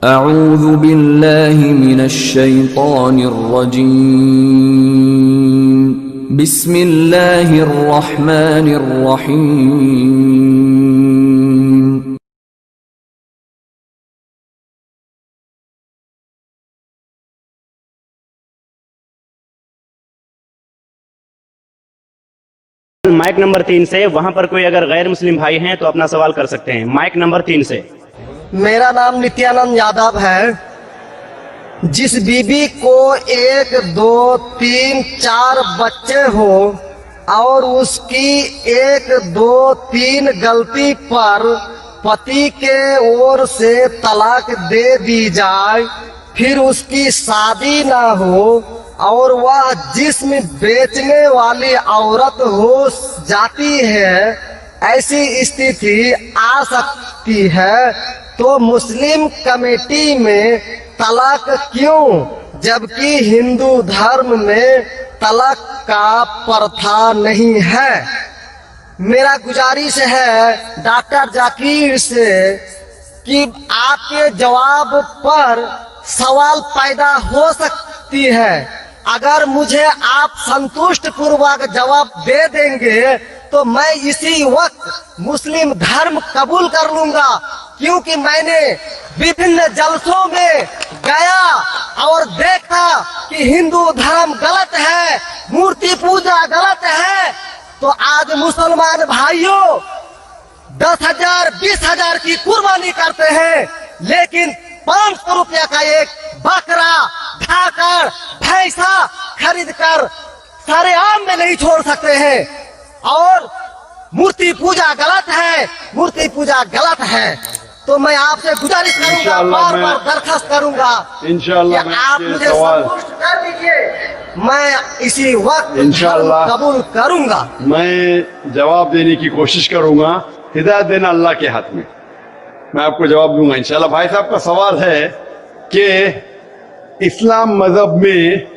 अऊज़ु बिल्लाहि मिनश शैतानिर रजीम बिस्मिल्लाहिर रहमानिर रहीम। Mic number 3 से वहां पर कोई अगर गैर मुस्लिम भाई हैं तो अपना सवाल कर सकते हैं। माइक नंबर 3 से। मेरा नाम नित्यानंद यादव है। जिस बीबी को 1, 2, 3, 4 बच्चे हो और उसकी 1, 2, 3 गलती पर पति के ओर से तलाक दे दी जाए, फिर उसकी शादी ना हो और वह जिस्म बेचने वाली औरत हो जाती है, ऐसी स्थिति आ सकती है, तो मुस्लिम कमेटी में तलाक क्यों, जबकि हिंदू धर्म में तलाक का प्रथा नहीं है। मेरा गुजारिश है डॉक्टर जाकिर से कि आपके जवाब पर सवाल पैदा हो सकती है। अगर मुझे आप संतुष्ट पूर्वक जवाब दे देंगे तो मैं इसी वक्त मुस्लिम धर्म कबूल कर लूंगा, क्योंकि मैंने विभिन्न जलसों में गया और देखा कि हिंदू धर्म गलत है, मूर्ति पूजा गलत है। तो आज मुसलमान भाइयों 10,000 20,000 की कुर्बानी करते हैं, लेकिन 500 रुपया का एक बकरा ढाकर भैंसा खरीद कर सारे आम में नहीं छोड़ सकते हैं। और मूर्ति पूजा गलत है, मूर्ति पूजा गलत है। तो मैं आपसे गुजारिश करूंगा, बार बार दरखास्त करूंगा इंशाअल्लाह आप मुझे संतुष्ट कर दीजिए। मैं इसी वक्त इंशाअल्लाह कबूल करूंगा। मैं जवाब देने की कोशिश करूंगा। हिदायत देना अल्लाह के हाथ में, मैं आपको जवाब दूंगा इंशाअल्लाह। भाई साहब का सवाल है कि इस्लाम मजहब में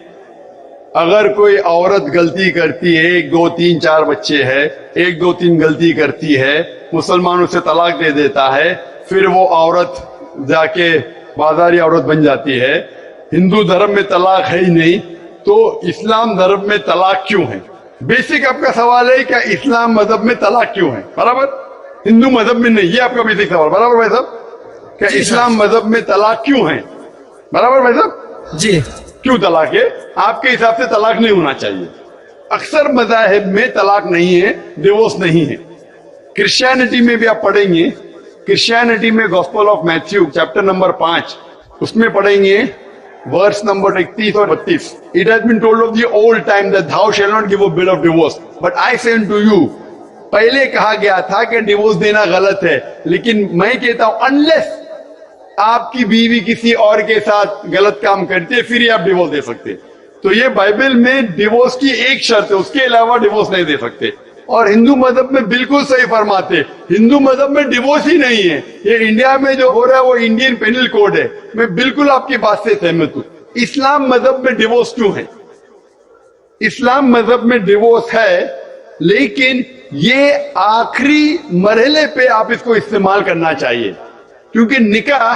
अगर कोई औरत गलती करती है, 1, 2, 3, 4 बच्चे हैं, 1, 2, 3 गलती करती है, मुसलमान उसे तलाक दे देता है, फिर वो औरत जाके बाजारी औरत बन जाती है। हिंदू धर्म में तलाक है ही नहीं, तो इस्लाम धर्म में तलाक क्यों है? बेसिक आपका सवाल है कि इस्लाम मजहब में तलाक क्यों है, बराबर, हिंदू मजहब में नहीं। ये आपका बेसिक सवाल, बराबर भाई साहब? क्या इस्लाम मजहब में तलाक क्यों है, बराबर भाई साहब? जी, क्यों तलाक है? आपके हिसाब से तलाक नहीं होना चाहिए। अक्सर मज़ाहिब में तलाक नहीं है, डिवोर्स नहीं है। क्रिश्चियनिटी में भी आप पढ़ेंगे, क्रिश्चियनिटी में gospel of Matthew chapter number 5 उसमें पढ़ेंगे वर्स नंबर 31 और 32। It has been told of the old time that thou shall not give a bill of divorce, but I say unto you। पहले कहा गया था कि डिवोर्स देना गलत है, लेकिन मैं कहता हूं अनलेस आपकी बीवी किसी और के साथ गलत काम करती है, फिर ही आप डिवोर्स दे सकते। तो ये बाइबल में डिवोर्स की एक शर्त है, उसके अलावा डिवोर्स नहीं दे सकते। और हिंदू मजहब में बिल्कुल सही फरमाते, हिंदू मजहब में डिवोर्स ही नहीं है। ये इंडिया में जो हो रहा है वो इंडियन पेनल कोड है। मैं बिल्कुल आपकी बात से सहमत हूं। इस्लाम मजहब में डिवोर्स क्यों है? इस्लाम मजहब में डिवोर्स है, लेकिन ये आखिरी मरहले पे आप इसको इस्तेमाल करना चाहिए, क्योंकि निकाह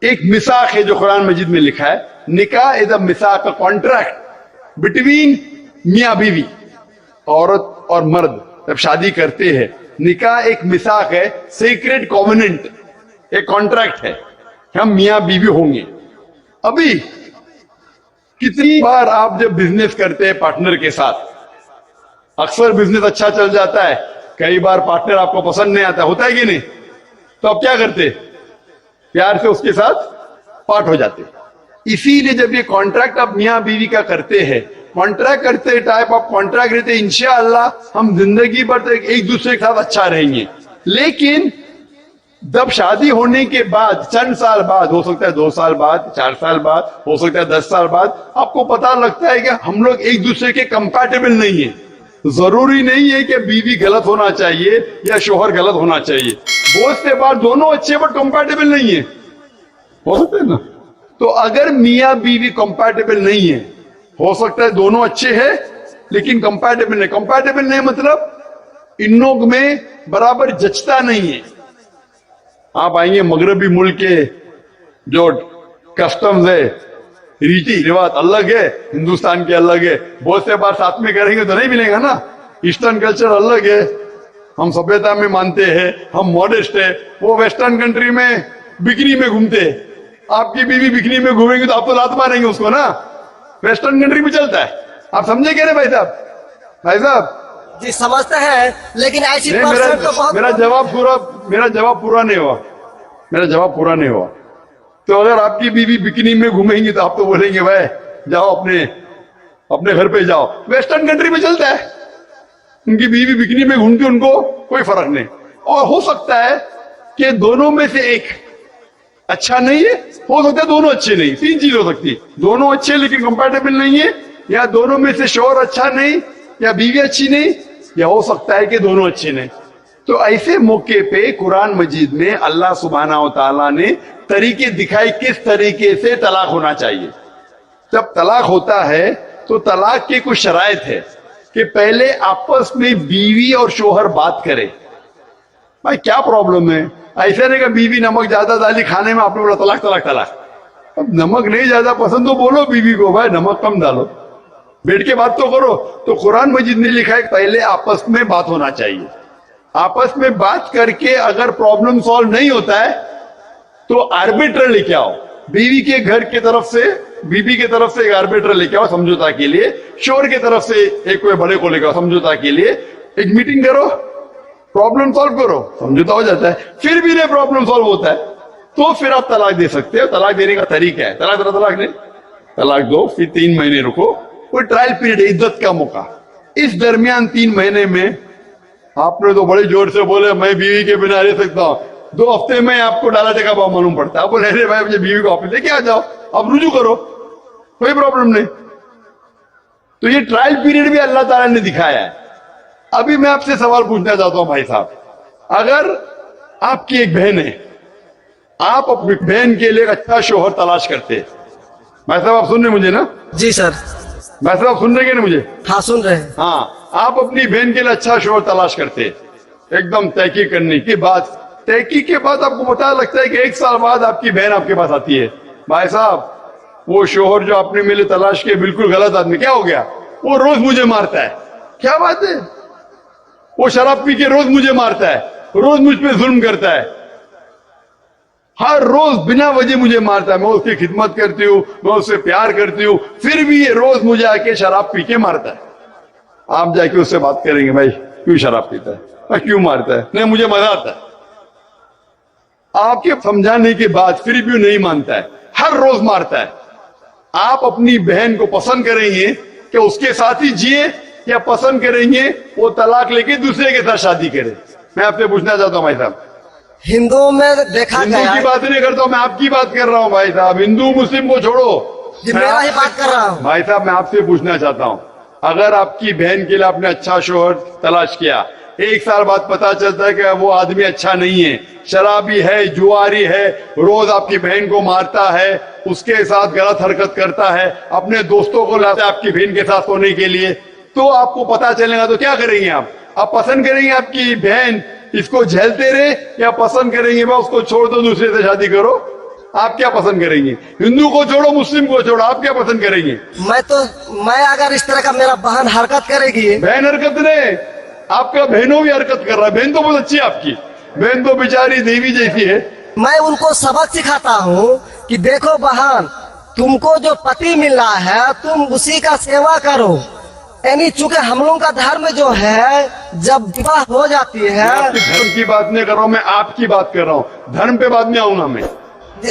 एक मिसाक है जो कुरान मजीद में लिखा है। निकाह इज अ मिसाक, अ कॉन्ट्रैक्ट बिटवीन मियां बीवी। औरत और मर्द जब शादी करते हैं, निकाह एक मिसाक है, सीक्रेट कॉवेनेंट, एक कॉन्ट्रैक्ट है, हम मियां बीवी होंगे। अभी कितनी बार आप जब बिजनेस करते हैं पार्टनर के साथ, अक्सर बिजनेस अच्छा चल जाता है, कई बार पार्टनर आपको पसंद नहीं आता, होता है कि नहीं? तो आप क्या करते? प्यार से उसके साथ पार्ट हो जाते। इसीलिए जब ये कॉन्ट्रैक्ट आप मियां बीवी का करते हैं, कॉन्ट्रैक्ट करते टाइप आप कॉन्ट्रैक्ट रहते, इंशाअल्लाह हम जिंदगी भर तक एक दूसरे के साथ अच्छा रहेंगे। लेकिन जब शादी होने के बाद चंद साल बाद, हो सकता है 2 साल बाद, 4 साल बाद, हो सकता है 10 साल बाद, आपको पता लगता है कि हम लोग एक दूसरे के कंपैटिबल नहीं है। जरूरी नहीं है कि बीवी गलत होना चाहिए या शोहर गलत होना चाहिए। बहुत से बार दोनों अच्छे बट कंपैटिबल नहीं है, हो सकता है ना? तो अगर मियां बीवी कंपैटिबल नहीं है, हो सकता है दोनों अच्छे हैं लेकिन कंपैटिबल नहीं। कंपैटिबल नहीं मतलब इन लोग में बराबर जचता नहीं है। आप आएंगे मगरबी मुल्क के जो कस्टम्स है, रीति रिवाज अलग है, हिंदुस्तान के अलग है, बहुत से बार साथ में करेंगे तो नहीं मिलेगा ना। ईस्टर्न कल्चर अलग है, हम सभ्यता में मानते हैं, हम मॉडेस्ट है। वो वेस्टर्न कंट्री में बिकनी में घूमते हैं, आपकी बीवी बिकनी में घूमेंगे तो आप तो लात मारेंगे उसको ना। वेस्टर्न कंट्री में चलता है, आप समझे क्या रे भाई साहब? भाई साहब जी समझते हैं, लेकिन ऐसी नहीं, परसेंट तो बहुत मेरा जवाब पूरा नहीं हुआ, मेरा जवाब पूरा नहीं हुआ। तो अगर आपकी बीवी बिकनी में घूमेंगी तो आप तो बोलेंगे भाई जाओ अपने घर पे जाओ। वेस्टर्न कंट्री में चलता है, उनकी बीवी बिकनी में घूमती, उनको कोई फर्क नहीं। और हो सकता है कि दोनों में से एक अच्छा नहीं है, हो सकता है दोनों अच्छे नहीं, तीन चीज हो सकती है, दोनों अच्छे लेकिन कंपैटिबल नहीं है, या दोनों में से शोहर अच्छा नहीं, या बीवी अच्छी नहीं, या हो सकता है कि दोनों अच्छे नहीं। तो ऐसे मौके पे कुरान मजीद में अल्लाह सुब्हानहू व तआला ने तरीके दिखाए किस तरीके से तलाक होना चाहिए। जब तलाक होता है तो तलाक की कुछ शराइत है कि पहले आपस में बीवी और शोहर बात करें, भाई क्या प्रॉब्लम है। ऐसा नहीं कि बीवी नमक ज्यादा डाली खाने में, आपने बोला तलाक तलाक तलाक। अब नमक नहीं ज्यादा पसंद तो बोलो बीवी को भाई नमक कम डालो, बैठ के बात तो करो। तो कुरान मजीद ने लिखा है पहले आपस में बात होना चाहिए। आपस में बात करके अगर प्रॉब्लम सॉल्व नहीं होता है तो आर्बिट्रर लेके आओ, बीवी के घर की तरफ से, बीवी की तरफ से एक आर्बिट्रर लेके आओ समझौता के लिए, शोहर की तरफ से एक कोई बड़े को लेके आओ समझौता के लिए। एक मीटिंग करो, प्रॉब्लम सॉल्व करो, समझौता हो जाता है। फिर भी नहीं प्रॉब्लम सॉल्व होता है तो फिर आप तलाक दे सकते हो। तलाक देने का तरीका है, तलाक नहीं, तलाक दो, फिर 3 महीने रुको, कोई ट्रायल पीरियड है, इज्जत का मौका। इस दरमियान 3 महीने में आपने तो बड़े जोर से बोले मैं बीवी के बिना रह सकता हूं, 2 हफ्ते में आपको डाला टेका भाव मालूम पड़ता है, आप बोले अरे भाई मुझे बीवी को ऑफिस लेके आ जाओ, अब रुजू करो, कोई प्रॉब्लम नहीं। तो ये ट्रायल पीरियड भी अल्लाह ताला ने दिखाया है। अभी मैं आपसे सवाल पूछना चाहता हूं भाई साहब, अगर आपकी एक बहन है, आप अपनी बहन के लिए एक अच्छा शोहर तलाश करते हैं, भाई साहब आप सुन रहे मुझे ना? जी सर। भाई साहब आप सुन रहे ना मुझे? हाँ सुन रहे हैं। हाँ, आप अपनी बहन के लिए अच्छा शोहर तलाश करते हैं, एकदम तहकीक करने के बाद, तहकीक के बाद आपको पता लगता है कि 1 साल बाद आपकी बहन आपके पास आती है, भाई साहब वो शोहर जो आपने मेरे तलाश किए बिल्कुल गलत आदमी, क्या हो गया? वो रोज मुझे मारता है। क्या बात है? वो शराब पी के रोज मुझे मारता है, रोज मुझ पे जुल्म करता है, हर रोज बिना वजह मुझे मारता है। मैं उसकी खिदमत करती हूँ, मैं उससे प्यार करती हूँ, फिर भी ये रोज मुझे आके शराब पी के मारता है। आप जाके उससे बात करेंगे भाई क्यों शराब पीता है, मैं क्यों मारता है? नहीं मुझे मजा आता है। आपके समझाने के बाद फिर भी नहीं मानता है, हर रोज मारता है। आप अपनी बहन को पसंद करेंगे कि उसके साथ ही जिए, या पसंद करेंगे वो तलाक लेके दूसरे के साथ शादी करे? मैं आपसे पूछना चाहता हूं भाई साहब। हिंदुओं में देखा हिंदू गया की बात नहीं करता हूं मैं, आपकी बात कर रहा हूं भाई साहब। हिंदू मुस्लिम को छोड़ो, जी, मेरा ही बात कर रहा हूं भाई साहब। मैं आपसे पूछना चाहता हूं, अगर आपकी बहन के लिए आपने अच्छा शोहर तलाश किया, 1 साल बाद पता चलता है कि वो आदमी अच्छा नहीं है, शराबी है, जुआरी है, रोज आपकी बहन को मारता है, उसके साथ गलत हरकत करता है, अपने दोस्तों को लाता है आपकी बहन के साथ सोने के लिए, तो आपको पता चलेगा तो क्या करेंगे आप पसंद करेंगे आपकी बहन इसको झेलते रहे, या पसंद करेंगे मैं उसको छोड़ दो दूसरे से शादी करो? आप क्या पसंद करेंगे? हिंदू को छोड़ो, मुस्लिम को छोड़ो, आप क्या पसंद करेंगे? मैं अगर इस तरह का मेरा बहन हरकत करेगी, बहन हरकत नहीं, आपका बहनों भी हरकत कर रहा है। बहन तो बहुत अच्छी है आपकी, बहन तो बेचारी देवी जैसी है। मैं उनको सबक सिखाता हूँ कि देखो बहन, तुमको जो पति मिल रहा है तुम उसी का सेवा करो। यानी चूंकि हम लोगों का धर्म जो है, जब विवाह हो जाती है, मैं आपके धर्म की बात नहीं कर रहा हूँ, मैं आपकी बात कर रहा हूँ, धर्म पे बात नहीं आऊंगा मैं।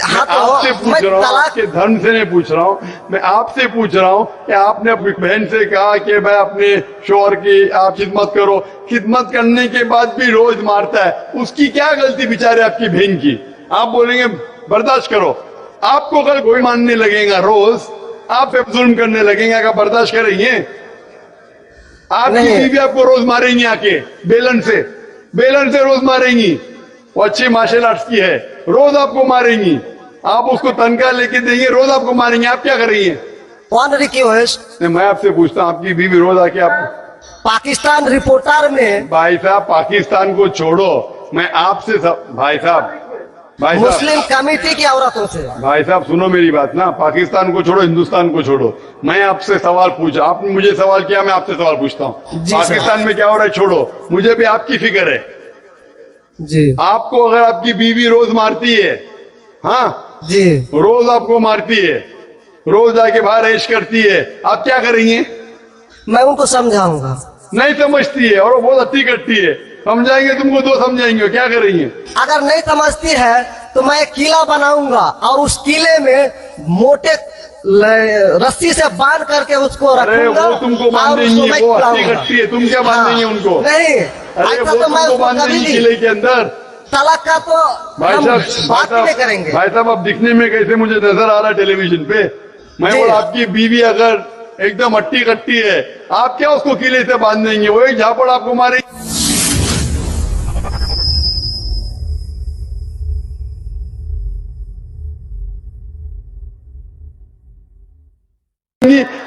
हाँ तो आपसे पूछ रहा हूँ, आपके धर्म से नहीं पूछ रहा हूँ, मैं आपसे पूछ रहा हूँ कि आपने अपनी बहन से कहा कि भाई अपने शोहर की आप खिदमत करो, खिदमत करने के बाद भी रोज मारता है, उसकी क्या गलती बेचारे आपकी बहन की? आप बोलेंगे बर्दाश्त करो, आपको कल कोई मानने लगेगा, रोज आप पे जुल्म करने लगेगा, क्या बर्दाश्त करेंगे? आपकी बीवी आपको रोज मारेंगी, आके बेलन से रोज मारेंगी, वो अच्छी मार्शल आर्ट्स की है, रोज आपको मारेंगी, आप उसको तनख्वाह लेके देंगे, रोज आपको मारेंगे, आप क्या करेंगे? कौन रिक्वेस्ट? मैं आपसे पूछता हूँ, आपकी बीवी रोज आके आप पाकिस्तान रिपोर्टर में, भाई साहब पाकिस्तान को छोड़ो, मैं आपसे भाई साहब भाई साहब। मुस्लिम कमेटी की औरतों से। भाई साहब सुनो मेरी बात ना, पाकिस्तान को छोड़ो, हिंदुस्तान को छोड़ो, मैं आपसे सवाल पूछा, आपने मुझे सवाल किया, मैं आपसे सवाल पूछता हूँ। जी सर। पाकिस्तान में क्या हो रहा है छोड़ो, मुझे भी आपकी फिक्र है। जी आपको अगर आपकी बीवी रोज मारती है, हाँ जी रोज आपको मारती है, रोज आके बाहर ऐश करती है, आप क्या करेंगे? मैं उनको समझाऊंगा। नहीं समझती है और वो बहुत अति करती है, समझाएंगे तुमको, दो समझाएंगे, क्या करेंगे? अगर नहीं समझती है तो मैं एक किला बनाऊंगा और उस किले में मोटे रस्सी से बांध करके उसको अरे रखूंगा। वो तुमको और बांधेंगी, उसको मैं वो अति खिलाऊंगा। करती है, तुम क्या बांधेंगे हाँ। उनको? नहीं, अरे ऐसा वो तो मैं तुमको उसको कभी बांधेंगी नहीं। किले के अंदर। तलाक का तो भाई हम साहब, बात ही नहीं करेंगे। भाई साहब आप दिखने में कैसे मुझे नजर आ रहा है टेलीविजन पे? मैं जी। बोला आपकी बीवी अगर एकदम अट्टी कट्टी है, आप क्या उसको किले से बांध देंगे? वो एक झापड़ आपको मारेगी।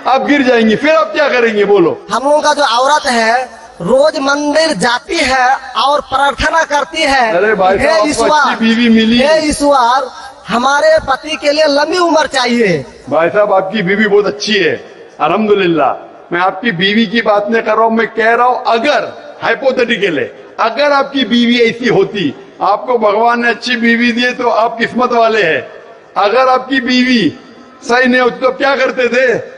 आप गिर जाएंगी, फिर आप क्या करेंगे बोलो? हम लोगों का जो औरत है रोज मंदिर जाती है और प्रार्थना करती है। अरे भाई हे साहब, आपको ईश्वर, अच्छी बीवी मिली। हे ईश्वर, हमारे पति के लिए लंबी उम्र चाहिए। भाई साहब आपकी बीवी बहुत अच्छी है, अल्हम्दुलिल्लाह। मैं आपकी बीवी की बात नहीं कर रहा हूं, मैं कह रहा हूं अगर हाइपोथेटिकल है, अगर आपकी बीवी ऐसी होती, आपको भगवान ने अच्छी बीवी दी है तो आप किस्मत वाले हैं। अगर आपकी बीवी सही नहीं होती तो क्या करते थे?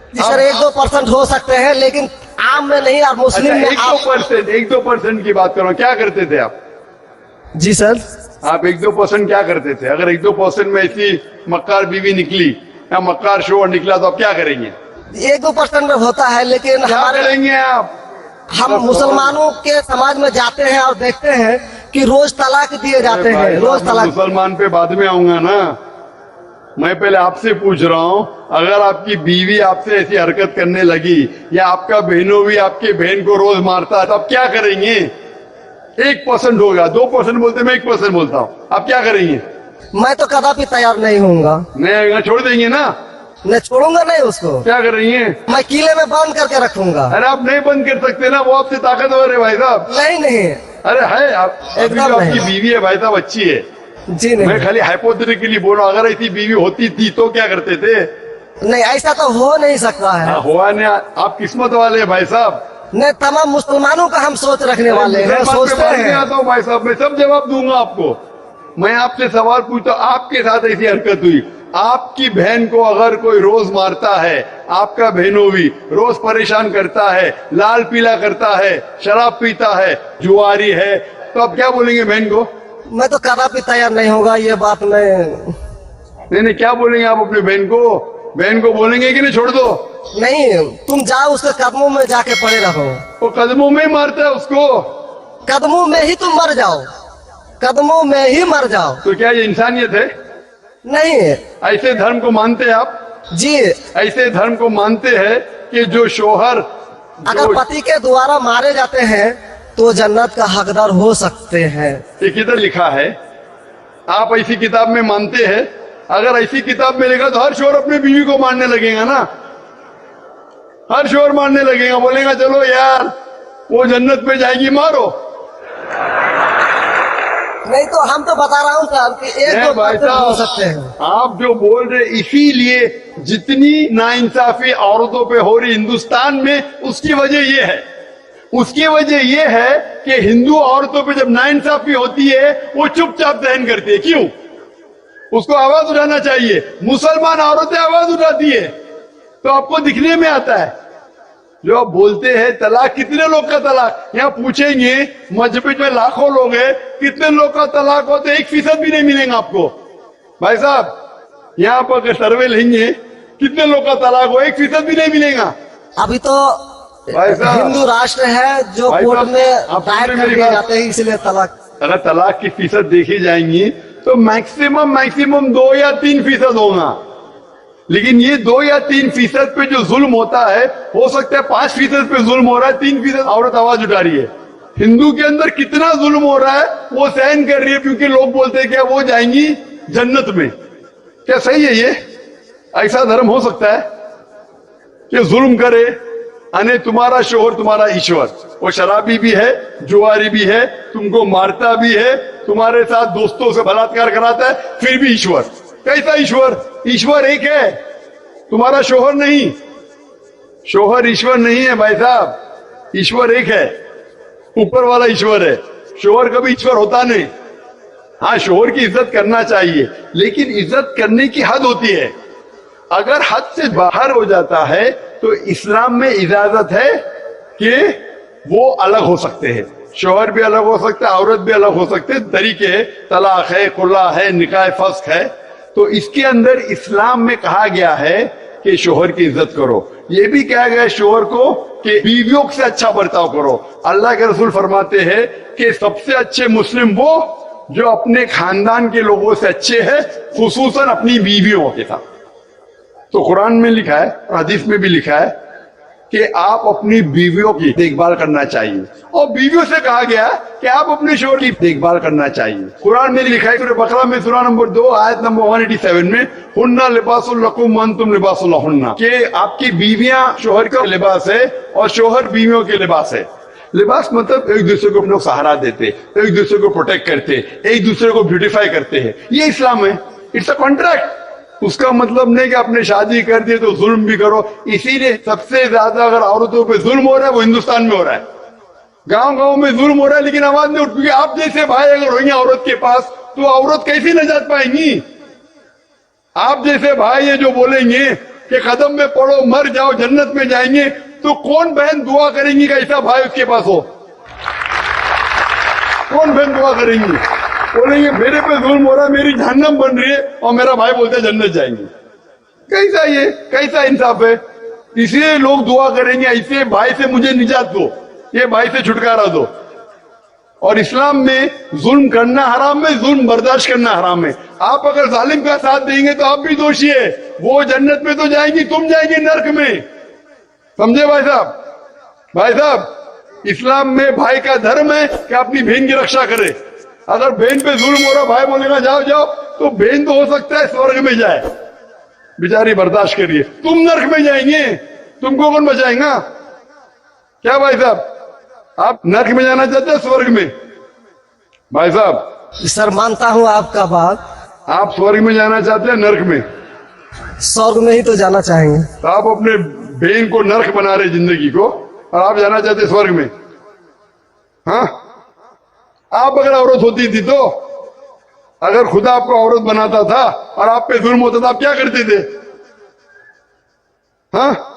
जी सर, 1-2% हो सकते हैं लेकिन आम में नहीं और मुस्लिम अच्छा, में 1-2% की बात करो, क्या करते थे आप? जी सर, आप 1-2% क्या करते थे? अगर 1-2% में ऐसी मक्कार बीवी निकली या मक्कार शोहर निकला तो आप क्या करेंगे? 1-2% में होता है लेकिन क्या हमारे करेंगे आप? हम मुसलमानों के समाज में जाते हैं और देखते हैं कि रोज तलाक दिए जाते भाई हैं, साहब, रोज मैं तलाक। मुसलमान पे बाद में आऊंगा ना, मैं पहले आपसे पूछ रहा हूं, अगर आपकी बीवी आपसे ऐसी हरकत करने लगी या आपका बहनों भी आपके बहन को रोज मारता है तो आप क्या करेंगे? 1% होगा, 2% बोलते, मैं 1% बोलता हूं, आप क्या करेंगे? मैं तो कदापि तैयार नहीं होऊंगा। नहीं छोड़ देंगे ना? मैं छोड़ूंगा नहीं उसको, क्या करेंगे? मैं किले में बांध करके रखूंगा। अरे आप नहीं बंद कर सकते ना, वो आपसे ताकतवर है भाई साहब। नहीं नहीं, अरे है आप, अभी एकदम जो आपकी नहीं। बीवी है भाई साहब अच्छी है, जी मैं नहीं, खाली हाइपोथेटिकली बोल रहा हूं, अगर ऐसी बीवी होती थी तो क्या करते थे? नहीं ऐसा तो हो नहीं सकता है। हुआ नहीं, आप किस्मत वाले हैं भाई साहब। नहीं, तमाम मुसलमानों का हम सोच रखने वाले हैं, मुसलमान पे सोचते बात नहीं हैं। आता हूं भाई साहब, मैं सब जवाब दूंगा आपको। मैं आपसे सवाल पूछता हूं, आपके साथ ऐसी हरकत हुई, आपकी बहन को अगर कोई रोज मारता है, आपका बहनों भी रोज परेशान करता है, लाल पीला करता है, शराब पीता है, जुआरी है, तो आप क्या बोलेंगे बहन को? मैं तो कदापि तैयार नहीं होगा, ये बात मैं नहीं क्या बोलेंगे आप अपने बहन को? बहन को बोलेंगे कि नहीं छोड़ दो? नहीं, तुम जाओ उसके कदमों में जाके पड़े रहो, वो कदमों में ही मारता है उसको, कदमों में ही तुम मर जाओ, कदमों में ही मर जाओ। तो क्या ये इंसानियत है? नहीं ऐसे धर्म को मानते हैं आप? जी, ऐसे धर्म को मानते हैं कि जो शोहर अगर पति के द्वारा मारे जाते हैं तो जन्नत का हकदार हो सकते हैं। ये किधर लिखा है? आप ऐसी किताब में मानते हैं? अगर ऐसी किताब में लिखा तो हर शोहर अपनी बीवी को मारने लगेगा ना, हर शोहर मारने लगेगा, बोलेगा चलो यार वो जन्नत पे जाएगी, मारो। नहीं तो हम तो बता रहा हूँ साहब कि नहीं 1-2% हो सकते हैं। आप जो बोल रहे, इसीलिए जितनी नाइंसाफी औरतों पे हो रही हिंदुस्तान में, उसकी वजह ये है, उसकी वजह ये है कि हिंदू औरतों पे जब नाइंसाफी होती है वो चुपचाप सहन करती है। क्यों? उसको आवाज उठाना चाहिए। मुसलमान औरतें आवाज उठाती है तो आपको दिखने में आता है। जो आप बोलते हैं तलाक, कितने लोग का तलाक, यहाँ पूछेंगे मस्जिद में लाखों लोग हैं, कितने लोग का तलाक होते, 1% भी नहीं मिलेगा आपको। भाई साहब यहाँ पर सर्वे लेंगे, कितने लोग का तलाक हो, 1% भी नहीं मिलेगा। अभी तो भाई साहब, हिंदू राष्ट्र है जो भाई कोर्ट साहब, में आप सुन दायर रहे कर मेरी दिए बात? जाते हैं, इसलिए तलाक। अगर तलाक की फीसद देखी जाएंगी तो मैक्सिमम 2 या 3% होगा, लेकिन ये 2 या 3% पे जो जुल्म होता है, हो सकता है 5% पे जुल्म हो रहा है, 3% औरत आवाज उठा रही है। हिंदू के अंदर कितना जुल्म हो रहा है वो सहन कर रही है, क्योंकि लोग बोलते हैं क्या वो जाएंगी जन्नत में। क्या सही है ये? ऐसा धर्म हो सकता है कि जुल्म करे, अने तुम्हारा शोहर तुम्हारा ईश्वर, वो शराबी भी है, जुआरी भी है, तुमको मारता भी है, तुम्हारे साथ दोस्तों से बलात्कार कराता है, फिर भी ईश्वर। कैसा ईश्वर? ईश्वर एक है, तुम्हारा शोहर नहीं। शोहर ईश्वर नहीं है भाई साहब, ईश्वर एक है, ऊपर वाला ईश्वर है। शोहर कभी ईश्वर होता नहीं। हाँ, शोहर की इज्जत करना चाहिए, लेकिन इज्जत करने की हद होती है। अगर हद से बाहर हो जाता है तो इस्लाम में इजाजत है कि वो अलग हो सकते हैं। शोहर भी अलग हो सकता है, औरत भी अलग हो सकते हैं। तरीके तलाक है, खुला है, निकाह फस्क है। तो इसके अंदर इस्लाम में कहा गया है कि शोहर की इज्जत करो। ये भी कहा गया है शोहर को कि बीवियों से अच्छा बर्ताव करो। अल्लाह के रसूल फरमाते हैं कि सबसे अच्छे मुस्लिम वो जो अपने खानदान के लोगों से अच्छे हैं, खुसूसन अपनी बीवियों के साथ। तो कुरान में लिखा है, हदीस में भी लिखा है कि आप अपनी बीवियों की देखभाल करना चाहिए, और बीवियों से कहा गया कि आप अपने शोहर की देखभाल करना चाहिए। कुरान में लिखा है सूरह बकरा में सूरह नंबर 2 आयत नंबर 187 में, हुन्ना लिबासुल लकुम व अंतुम लिबासुल लहुन्ना, कि आपकी बीवियां शोहर का लिबास है और शोहर बीवियों के लिबास है। लिबास मतलब एक दूसरे को अपना सहारा देते, एक दूसरे को प्रोटेक्ट करते, एक दूसरे को ब्यूटिफाई करते हैं। ये इस्लाम है। It's a contract. उसका मतलब नहीं कि आपने शादी कर दी तो जुल्म भी करो। इसीलिए सबसे ज्यादा अगर औरतों पे जुल्म हो रहा है वो हिंदुस्तान में हो रहा है। गांव गांव में जुल्म हो रहा है, लेकिन आवाज नहीं उठती। आप जैसे भाई अगर होंगे औरत के पास तो औरत कैसी नजात पाएंगी? आप जैसे भाई ये जो बोलेंगे कि कदम में पड़ो मर जाओ जन्नत में जाएंगे, तो कौन बहन दुआ करेंगी कि ऐसा भाई उसके पास हो? कौन बहन दुआ करेंगी? बोलेंगे मेरे पे जुल्म हो रहा है, मेरी जहन्नम बन रही है, और मेरा भाई बोलते जन्नत जाएंगे। कैसा ये, कैसा इंसाफ है? इसलिए लोग दुआ करेंगे ऐसे भाई से मुझे निजात दो, ये भाई से छुटकारा दो। और इस्लाम में जुल्म करना हराम है, जुल्म बर्दाश्त करना हराम है। आप अगर जालिम का साथ देंगे तो आप भी दोषी है। वो जन्नत में तो जाएंगी, तुम जाएंगे नर्क में। समझे भाई साहब? भाई साहब, इस्लाम में भाई का धर्म है कि अपनी बहन की रक्षा करे। अगर बहन पे जुल्म हो रहा, भाई बोलेगा जाओ जाओ, तो बहन तो हो सकता है स्वर्ग में जाए, बेचारी बर्दाश्त करिए। तुम नर्क में जाएंगे, तुमको कौन बचाएगा? क्या भाई साहब, आप नर्क में जाना चाहते हैं स्वर्ग में? भाई साहब, सर मानता हूँ आपका बात। आप स्वर्ग में जाना चाहते हैं नर्क में? स्वर्ग में ही तो जाना चाहेंगे। तो आप अपने बहन को नर्क बना रहे जिंदगी को, और आप जाना चाहते हैं स्वर्ग में? हाँ, आप अगर औरत होती थी तो, अगर खुदा आपको औरत बनाता था और आप पे जुल्म होता था, आप क्या करते थे? हाँ,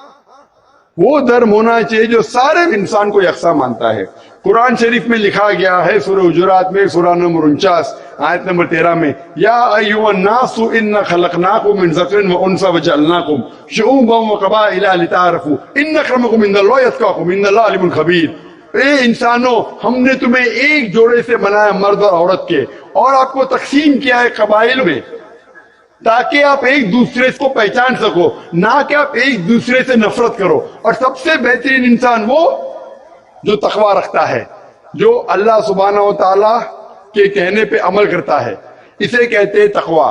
वो धर्म होना चाहिए जो सारे इंसान को यकसा मानता है। कुरान शरीफ में लिखा गया है सूरह हुजुरात में सूरह नंबर 49 आयत नंबर 13 में, या अय्युहन्नासु इन्ना खलकनाकुम मिन ज़करिन व उन्सा वजअलनाकुम शुऊबन व क़बाइला लिताअरफू इन्न अक्रमकुम इंदल्लाहि अत्क़ाकुम इन्नल्लाह अलीमुन खबीर। ए इंसानों, हमने तुम्हें एक जोड़े से बनाया, मर्द और औरत के, और आपको तकसीम किया है कबाइल में, ताकि आप एक दूसरे को पहचान सको, ना कि आप एक दूसरे से नफरत करो। और सबसे बेहतरीन इंसान वो जो तकवा रखता है, जो अल्लाह सुब्हानहू व तआला के कहने पे अमल करता है, इसे कहते हैं तकवा।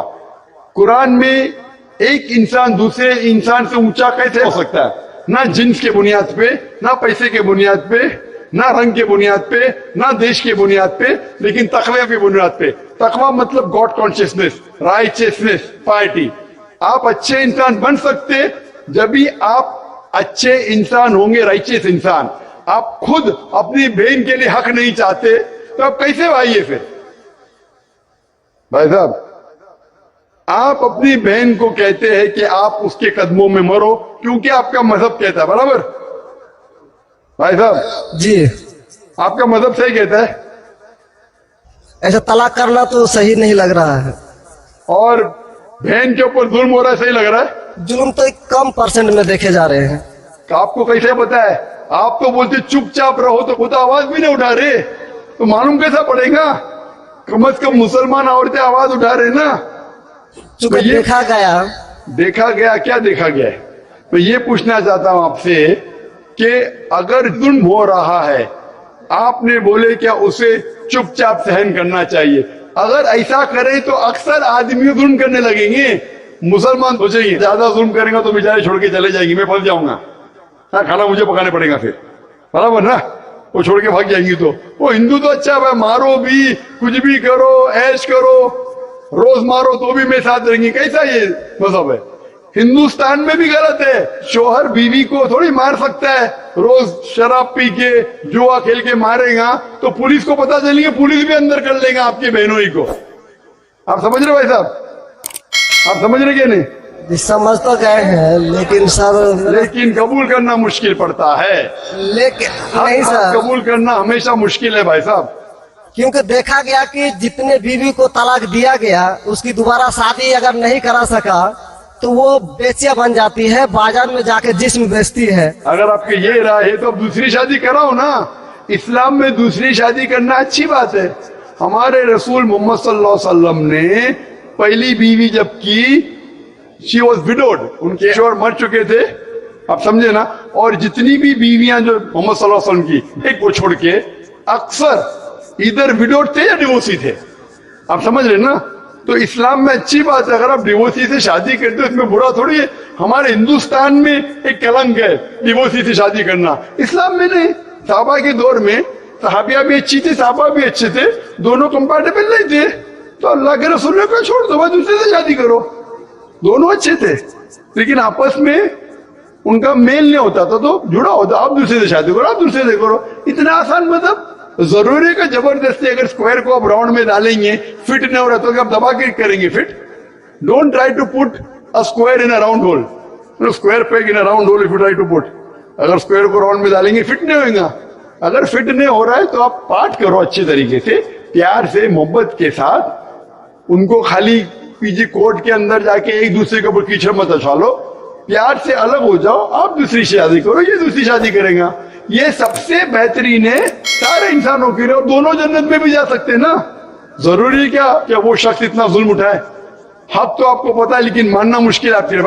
कुरान में एक इंसान दूसरे इंसान से ऊंचा कैसे हो सकता है? ना जिन्स के बुनियाद पे, ना पैसे के बुनियाद पे, ना रंग के बुनियाद पे, ना देश के बुनियाद पे, लेकिन तकवा की बुनियाद पे। तकवा मतलब गॉड कॉन्शियसनेस, राइचियसनेस, पार्टी। आप अच्छे इंसान बन सकते जब भी आप अच्छे इंसान होंगे, राइचियस इंसान। आप खुद अपनी बहन के लिए हक नहीं चाहते तो आप कैसे भाई है फिर? भाई साहब, आप अपनी बहन को कहते हैं कि आप उसके कदमों में मरो क्योंकि आपका मजहब कहता है, बराबर? भाई साहब जी, आपका मजहब सही कहता है। ऐसा तलाक करना तो सही नहीं लग रहा है। और बहन के ऊपर जुल्म हो रहा है, सही लग रहा है? जुल्म तो एक कम परसेंट में देखे जा रहे हैं। तो आपको कैसे पता है? आप तो बोलते चुपचाप रहो, तो खुद आवाज भी नहीं उठा रहे, तो मालूम कैसा पड़ेगा? कम से कम मुसलमान औरतें आवाज उठा रहे ना। चूंकि तो देखा गया क्या देखा गया है? मैं ये पूछना चाहता हूं आपसे कि अगर जुल्म हो रहा है, आपने बोले क्या उसे चुपचाप सहन करना चाहिए? अगर ऐसा करें तो अक्सर आदमी जुल्म करने लगेंगे। मुसलमान सोचेंगे ज्यादा जुल्म करेंगे तो बेचारे छोड़ के चले जाएंगे, मैं फंस जाऊंगा, हाँ खाना मुझे पकाने पड़ेगा फिर, बराबर ना? वो छोड़ के भाग जाएंगी तो वो हिंदू तो अच्छा है, मारो भी, कुछ भी करो, ऐश करो, रोज मारो तो भी मेरे साथ रहेंगी, कैसा ये मजहब है? हिंदुस्तान में भी गलत है। शोहर बीवी को थोड़ी मार सकता है, रोज शराब पी के जुआ खेल के मारेगा तो पुलिस को पता चलेगा, पुलिस भी अंदर कर लेगा आपके बहनों ही को। आप समझ रहे भाई साहब? आप समझ रहे क्या नहीं? जी, समझ तो गए हैं, लेकिन सर लेकिन कबूल करना मुश्किल पड़ता है। लेकिन नहीं हक सर, कबूल करना हमेशा मुश्किल है भाई साहब। क्योंकि देखा गया कि जितने बीवी को तलाक दिया गया, उसकी दोबारा शादी अगर नहीं करा सका तो वो बेचिया बन जाती है, बाजार में जाके जिस्म बेचती है। अगर आपकी ये राय है तो अब दूसरी शादी कराओ ना। इस्लाम में दूसरी शादी करना अच्छी बात है। हमारे रसूल मोहम्मद सल्लल्लाहु अलैहि वसल्लम ने पहली बीवी जब की, शी वॉज विडोड, उनके शोहर मर चुके थे, आप समझे ना। और जितनी भी बीवियां जो मोहम्मद सल्लल्लाहु अलैहि वसल्लम की, एक को छोड़ के अक्सर इधर विडोड थे या डिवोर्सी थे, आप समझ रहे ना। तो इस्लाम में अच्छी बात है, अगर आप डिवोर्सी से शादी करते हो इसमें बुरा थोड़ी है। हमारे हिंदुस्तान में एक कलंक है डिवोर्सी से शादी करना, इस्लाम में नहीं। साहबा के दौर में सहाबिया भी अच्छी थी, साहबा भी अच्छे थे, दोनों कंपैटिबल नहीं थे, तो अल्लाह के रसूल ने कहा छोड़ दो भाई, दूसरे से शादी करो। दोनों अच्छे थे लेकिन आपस में उनका मेल नहीं होता था तो जुड़ा होता, आप दूसरे से शादी करो, आप दूसरे से करो। इतना आसान मतलब जरूरी का जबरदस्ती अगर स्क्वायर को आप राउंड में डालेंगे, फिट नहीं हो रहा तो आप दबा के करेंगे fit. Don't try to put a square in a round hole, square peg in a round hole if you try to put. अगर स्क्वायर को राउंड में डालेंगे फिट नहीं होगा। अगर फिट नहीं हो रहा है तो आप पार्ट करो अच्छे तरीके से, प्यार से, मोहब्बत के साथ। उनको खाली पीछे कोर्ट के अंदर जाके एक दूसरे के ऊपर कीचड़ मत उछालो, प्यार से अलग हो जाओ, आप दूसरी शादी करो, ये दूसरी शादी करेगा। ये सबसे बेहतरीन है सारे इंसानों के लिए, और दोनों जन्नत में भी जा सकते हैं ना। जरूरी है क्या वो शख्स इतना जुल्म उठाए? हक तो आपको पता है लेकिन मानना मुश्किल है आपके